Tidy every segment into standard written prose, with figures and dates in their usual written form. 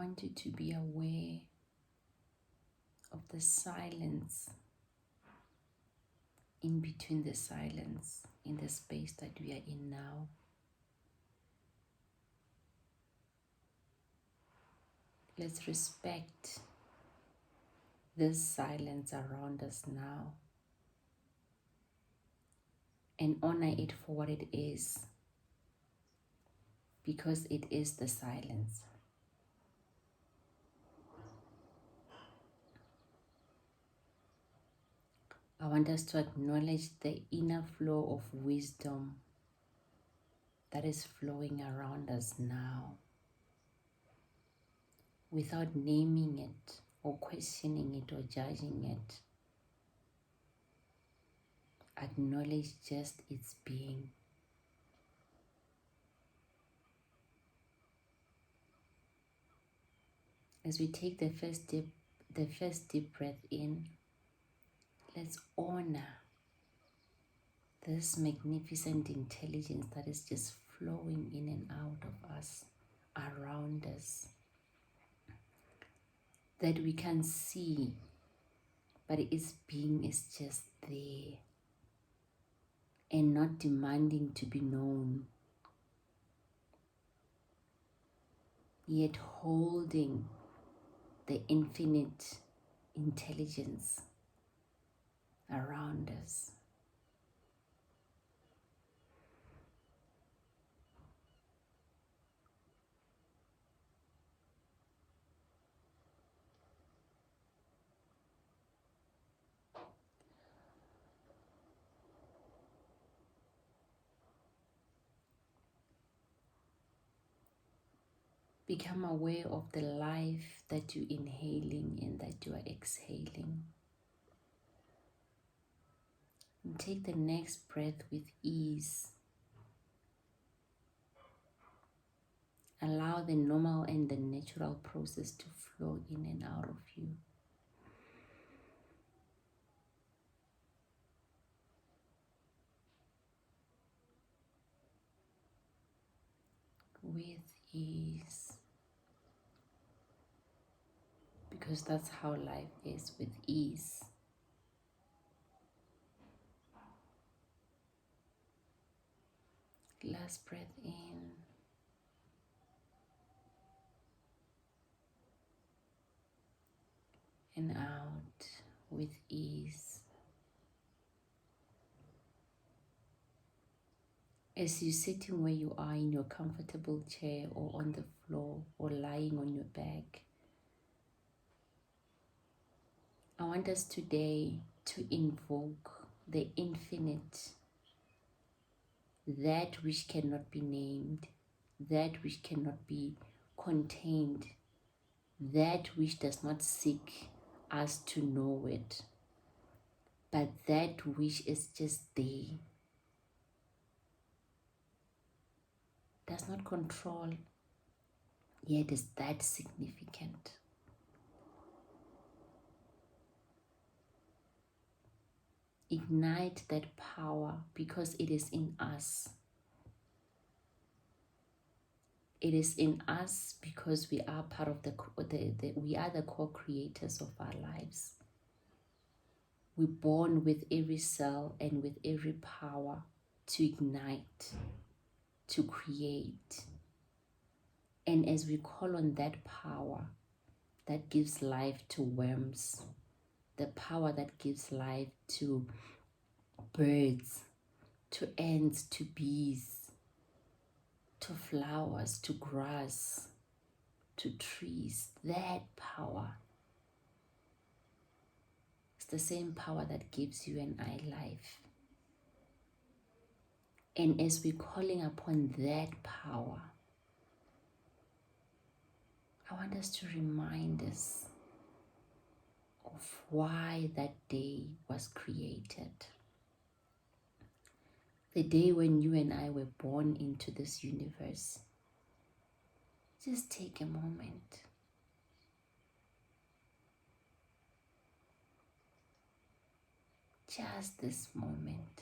want you to be aware of the silence, in between the silence, in the space that we are in now. Let's respect this silence around us now and honor it for what it is, because it is the silence. I want us to acknowledge the inner flow of wisdom that is flowing around us now, without naming it or questioning it or judging it. Acknowledge just its being. As we take the first deep breath in, let's honor this magnificent intelligence that is just flowing in and out of us, around us, that we can see, but its being is just there and not demanding to be known, yet holding the infinite intelligence around us. Become aware of the life that you're inhaling and that you are exhaling. And take the next breath with ease. Allow the normal and the natural process to flow in and out of you. With ease. Because that's how life is, with ease. Last breath in. And out with ease. As you're sitting where you are in your comfortable chair or on the floor or lying on your back, I want us today to invoke the infinite, that which cannot be named, that which cannot be contained, that which does not seek us to know it, but that which is just there, does not control, yet is that significant. Ignite that power, because it is in us. It is in us because we are part of we are the co-creators of our lives. We're born with every cell and with every power to ignite, to create. And as we call on that power that gives life to worms, the power that gives life to birds, to ants, to bees, to flowers, to grass, to trees, that power is the same power that gives you and I life. And as we're calling upon that power, I want us to remind us of why that day was created. The day when you and I were born into this universe. Just take a moment. Just this moment.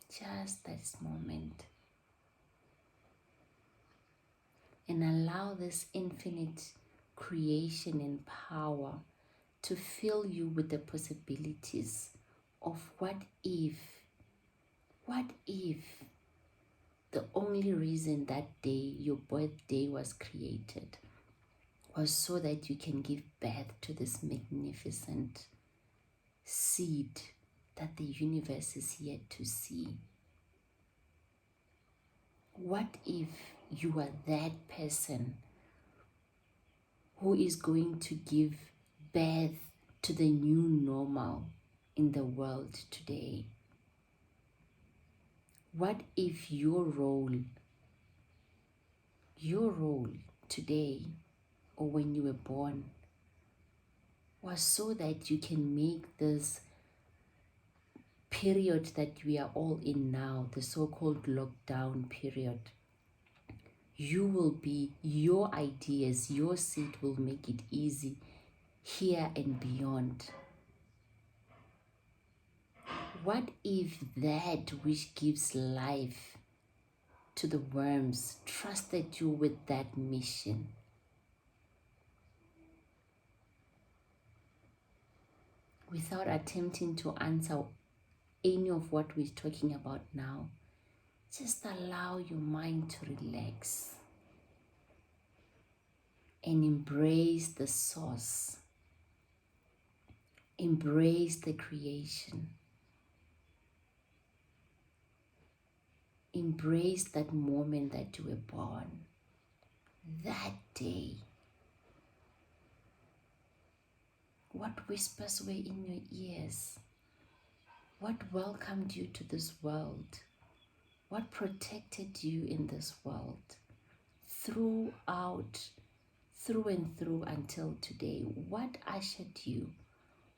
just this moment, and allow this infinite creation and power to fill you with the possibilities of what if the only reason that day, your birthday, was created was so that you can give birth to this magnificent seed that the universe is yet to see. What if you are that person who is going to give birth to the new normal in the world today? What if your role today, or when you were born, was so that you can make this period that we are all in now, the so-called lockdown period, your ideas, your seed will make it easy here and beyond. What if that which gives life to the worms trusted you with that mission? Without attempting to answer any of what we're talking about now, just allow your mind to relax and embrace the source. Embrace the creation. Embrace that moment that you were born. That day. What whispers were in your ears? What welcomed you to this world? What protected you in this world? Through and through until today. What ushered you?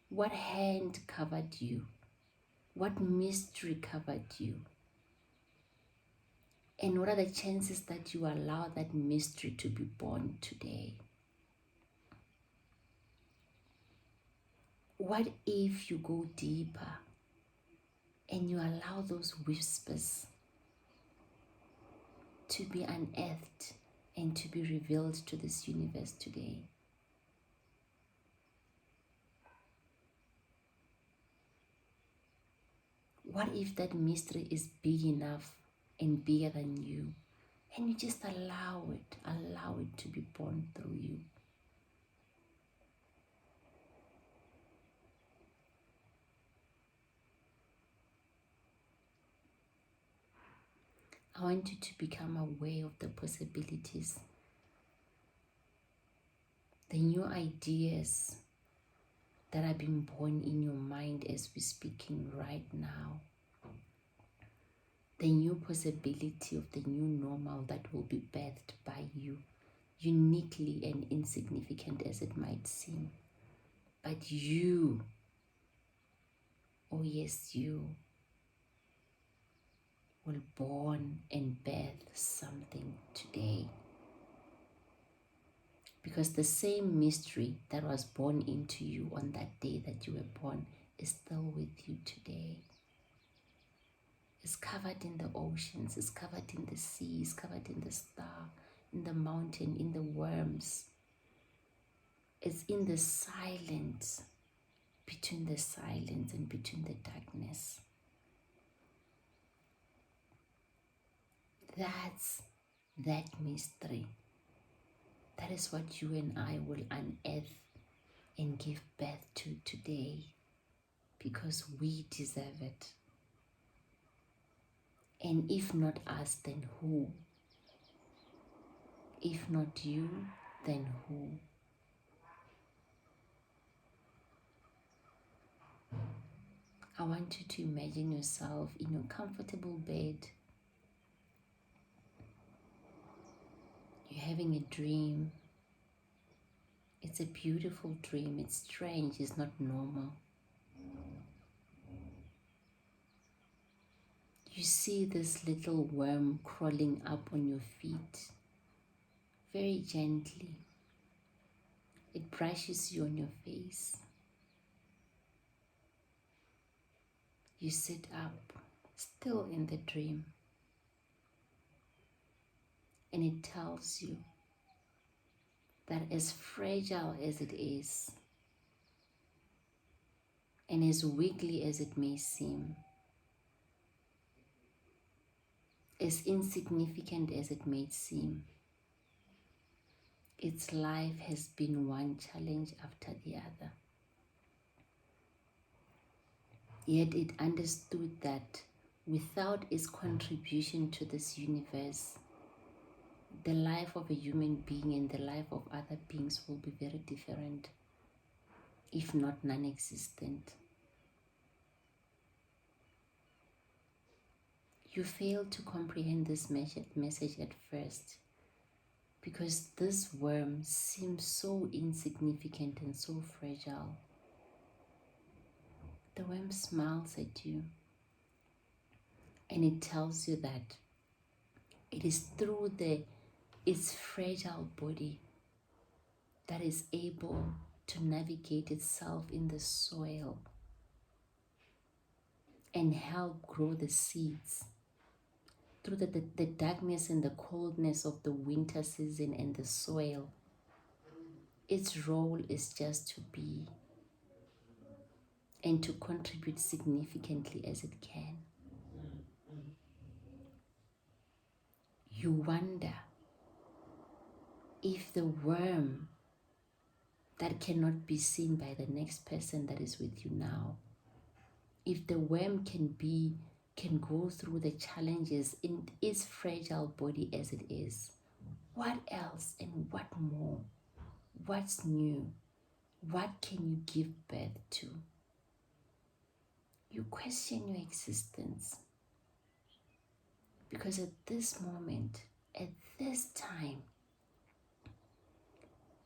What hand covered you? What mystery covered you? And what are the chances that you allow that mystery to be born today? What if you go deeper and you allow those whispers to be unearthed and to be revealed to this universe today? What if that mystery is big enough and bigger than you, and you just allow it to be born through you? I want you to become aware of the possibilities, the new ideas that are being born in your mind as we're speaking right now. The new possibility of the new normal that will be birthed by you, uniquely and insignificant as it might seem. But you, oh yes, you, will born and birth something today. Because the same mystery that was born into you on that day that you were born is still with you today. It's covered in the oceans, it's covered in the sea, it's covered in the star, in the mountain, in the worms. It's in the silence, between the silence and between the darkness. That's that mystery. That is what you and I will unearth and give birth to today, because we deserve it. And if not us, then who? If not you, then who? I want you to imagine yourself in your comfortable bed. You're having a dream. It's a beautiful dream. It's strange. It's not normal. You see this little worm crawling up on your feet, very gently. It brushes you on your face. You sit up, still in the dream. And it tells you that as fragile as it is, and as weakly as it may seem, as insignificant as it may seem, its life has been one challenge after the other. Yet it understood that without its contribution to this universe, the life of a human being and the life of other beings will be very different, if not non-existent. You fail to comprehend this message at first because this worm seems so insignificant and so fragile. The worm smiles at you and it tells you that it is through its fragile body that is able to navigate itself in the soil and help grow the seeds through the darkness and the coldness of the winter season and the soil. Its role is just to be and to contribute significantly as it can. You wonder if the worm that cannot be seen by the next person that is with you now, if the worm can go through the challenges in its fragile body as it is, what else and what more? What's new? What can you give birth to? You question your existence because at this moment, at this time,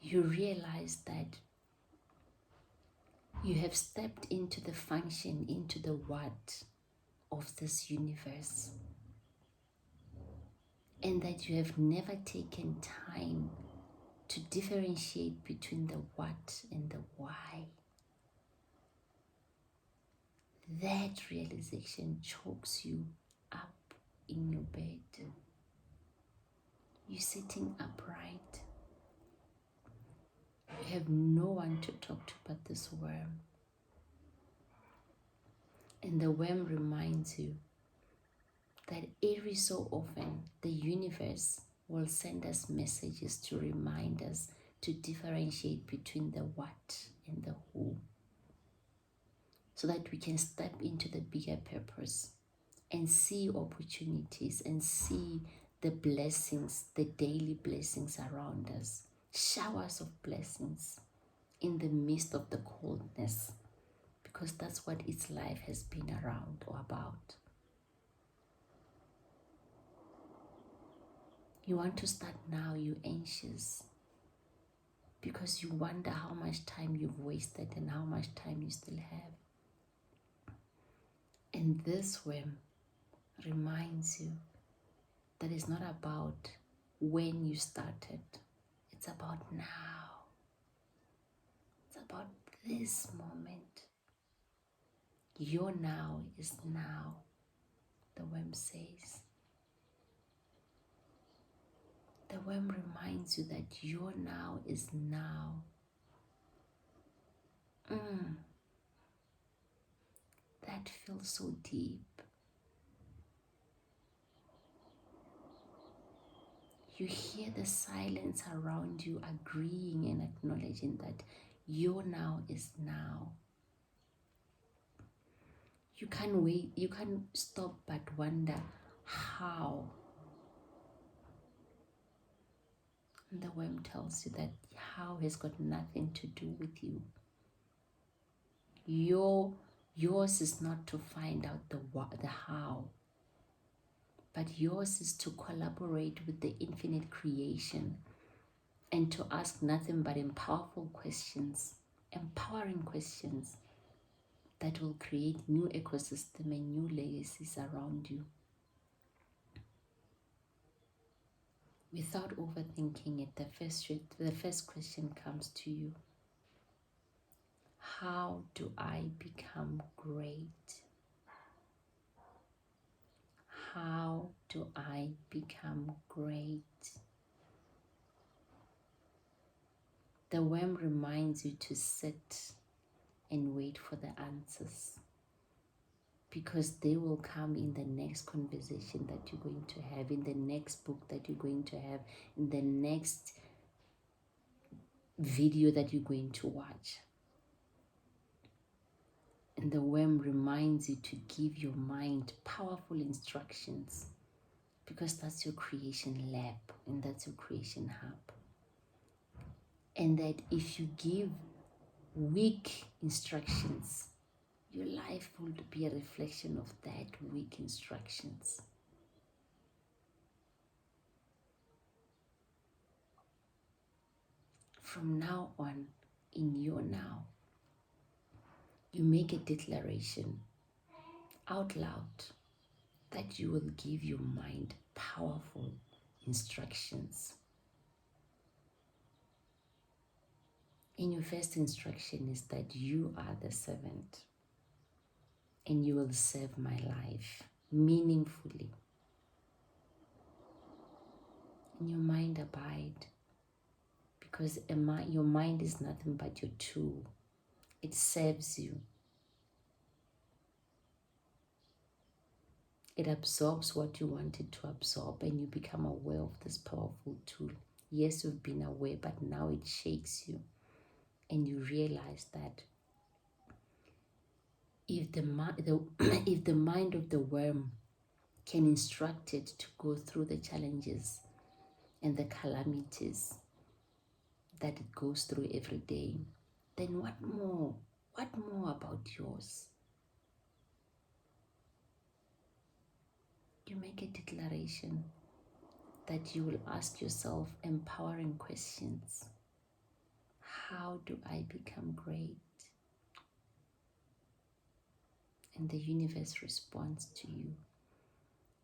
you realize that you have stepped into the function, into the what of this universe, and that you have never taken time to differentiate between the what and the why. That realization chokes you up in your bed. You're sitting upright. You have no one to talk to but this worm. And the worm reminds you that every so often the universe will send us messages to remind us to differentiate between the what and the who, so that we can step into the bigger purpose and see opportunities and see the blessings, the daily blessings around us, showers of blessings in the midst of the coldness, because that's what its life has been around or about. You want to start now, you're anxious because you wonder how much time you've wasted and how much time you still have. And this worm reminds you that it's not about when you started, it's about now. It's about this moment. Your now is now, the worm says. The worm reminds you that your now is now. That feels so deep. You hear the silence around you agreeing and acknowledging that your now is now. You can't wait, you can't stop but wonder how. And the worm tells you that how has got nothing to do with you. Yours is not to find out the how, but yours is to collaborate with the infinite creation and to ask nothing but empowering questions that will create new ecosystem and new legacies around you. Without overthinking it, the first question comes to you. How do I become great? do I become great? The worm reminds you to sit and wait for the answers, because they will come in the next conversation that you're going to have, in the next book that you're going to have, in the next video that you're going to watch. And the worm reminds you to give your mind powerful instructions, because that's your creation lab and that's your creation hub. And that if you give weak instructions, your life will be a reflection of that weak instructions. From now on, in your now, you make a declaration out loud that you will give your mind powerful instructions. And your first instruction is that you are the servant and you will serve my life meaningfully. And your mind abide, because your mind is nothing but your tool. It serves you. It absorbs what you want it to absorb, and you become aware of this powerful tool. Yes, you've been aware, but now it shakes you. And you realize that if the mind of the worm can instruct it to go through the challenges and the calamities that it goes through every day, then what more? What more about yours? You make a declaration that you will ask yourself empowering questions. How do I become great? And the universe responds to you.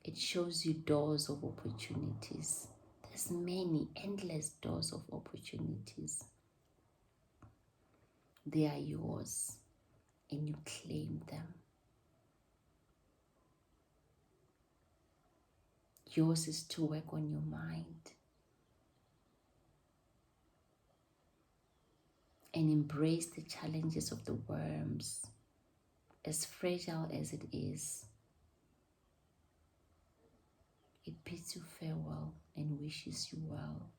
It shows you doors of opportunities. There's many, endless doors of opportunities. They are yours, and you claim them. Yours is to work on your mind and embrace the challenges of the worms, as fragile as it is. It bids you farewell and wishes you well.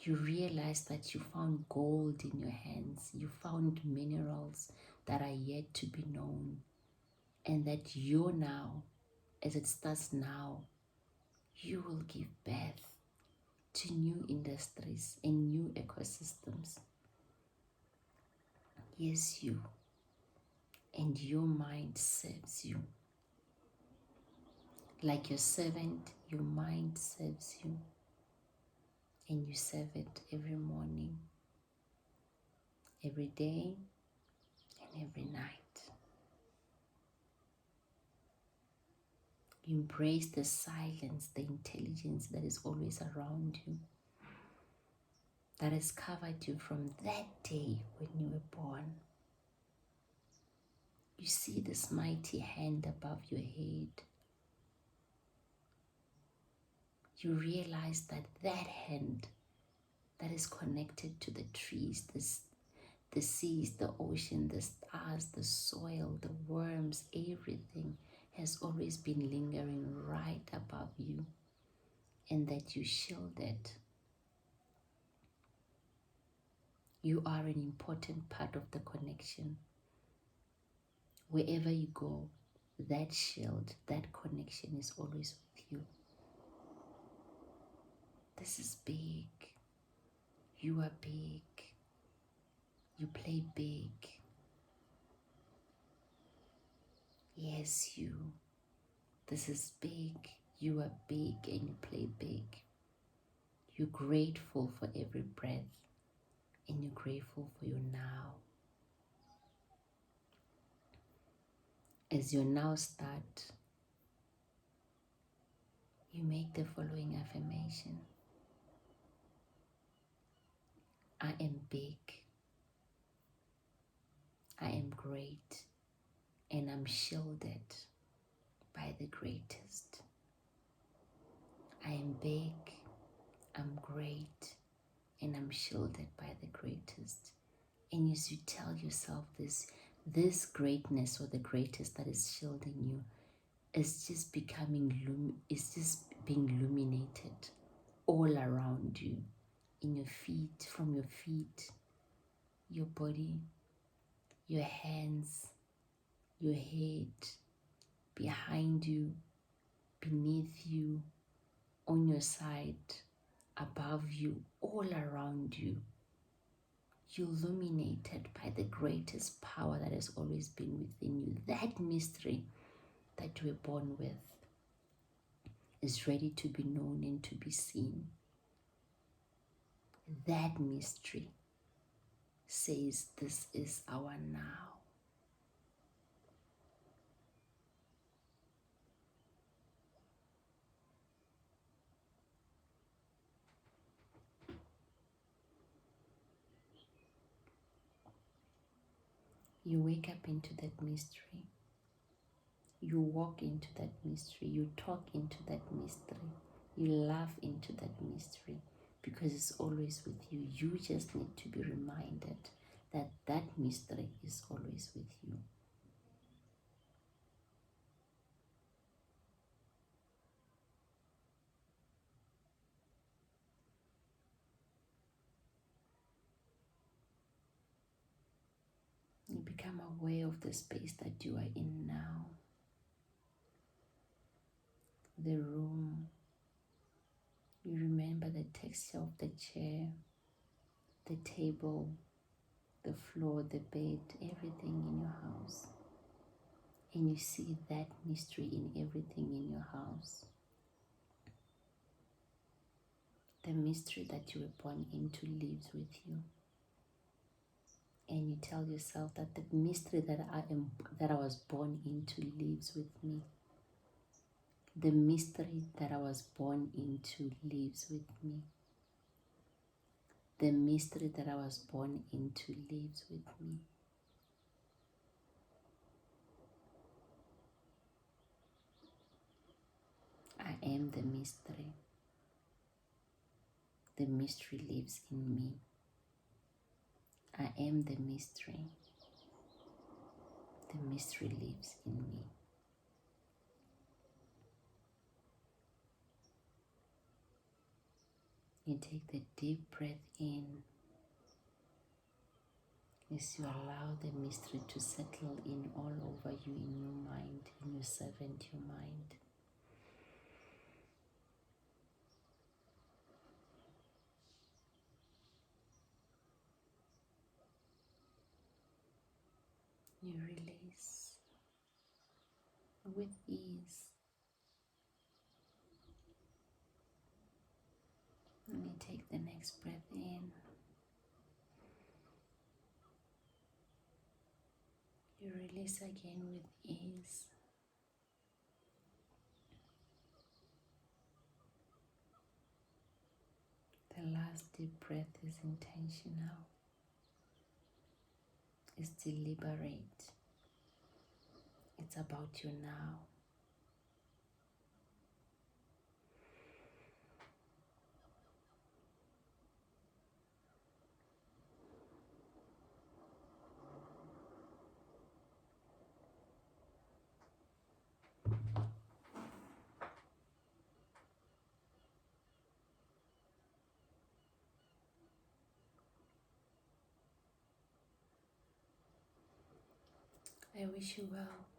You realize that you found gold in your hands. You found minerals that are yet to be known. And that you now, as it starts now, you will give birth to new industries and new ecosystems. Yes, you. And your mind serves you. Like your servant, your mind serves you. And you serve it every morning, every day, and every night. You embrace the silence, the intelligence that is always around you, that has covered you from that day when you were born. You see this mighty hand above your head. You realize that that hand that is connected to the trees, the seas, the ocean, the stars, the soil, the worms, everything has always been lingering right above you, and that you shield it. You are an important part of the connection. Wherever you go, that shield, that connection is always with you. This is big. You are big. You play big. Yes, you. This is big. You are big and you play big. You're grateful for every breath, and you're grateful for your now. As your now start, you make the following affirmation. I am big. I am great. And I'm shielded by the greatest. I am big, I'm great, and I'm shielded by the greatest. And as you tell yourself this greatness or the greatest that is shielding you is just is just being illuminated all around you, in your feet, from your feet, your body, your hands, your head, behind you, beneath you, on your side, above you, all around you. You're illuminated by the greatest power that has always been within you. That mystery that you were born with is ready to be known and to be seen. That mystery says, this is our now. You wake up into that mystery. You walk into that mystery. You talk into that mystery. You laugh into that mystery because it's always with you. You just need to be reminded that that mystery is always with you. You become aware of the space that you are in now. The room. You remember the texture of the chair, the table, the floor, the bed, everything in your house. And you see that mystery in everything in your house. The mystery that you were born into lives with you. And you tell yourself that the mystery that I was born into lives with me. The mystery that I was born into lives with me. The mystery that I was born into lives with me. I am the mystery. The mystery lives in me. I am the mystery. The mystery lives in me. You take the deep breath in as you allow the mystery to settle in all over you, in your mind, in your servant, your mind. You release with ease. And you take the next breath in. You release again with ease. The last deep breath is intentional. It's deliberate. It's about you now. I wish you well.